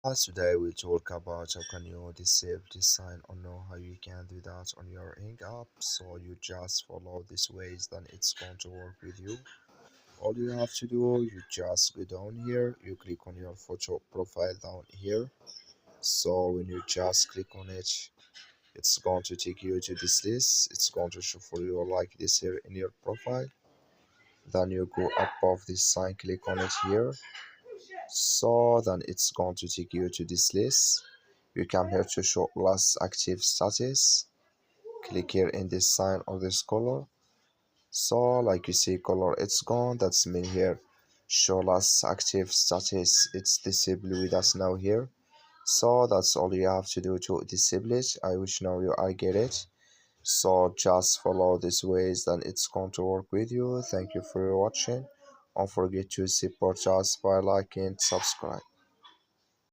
Today we'll talk about how can you disable this sign or know how you can do that on your Hinge app. So you just follow these ways, then it's going to work with you. All you have to do, you just go down here, you click on your photo profile down here. So when you just click on it, it's going to take you to this list. It's going to show for you like this here in your profile. Then you go above this sign, click on it here. So then it's going to take you to this list. You come here to show last active status. Click here in this sign or this color. So like you see color it's gone. That's mean here show last active status. It's disabled with us now here. So that's all you have to do to disable it. I wish now you I get it. So just follow these ways, then it's going to work with you. Thank you for watching. Don't forget to support us by liking, subscribe.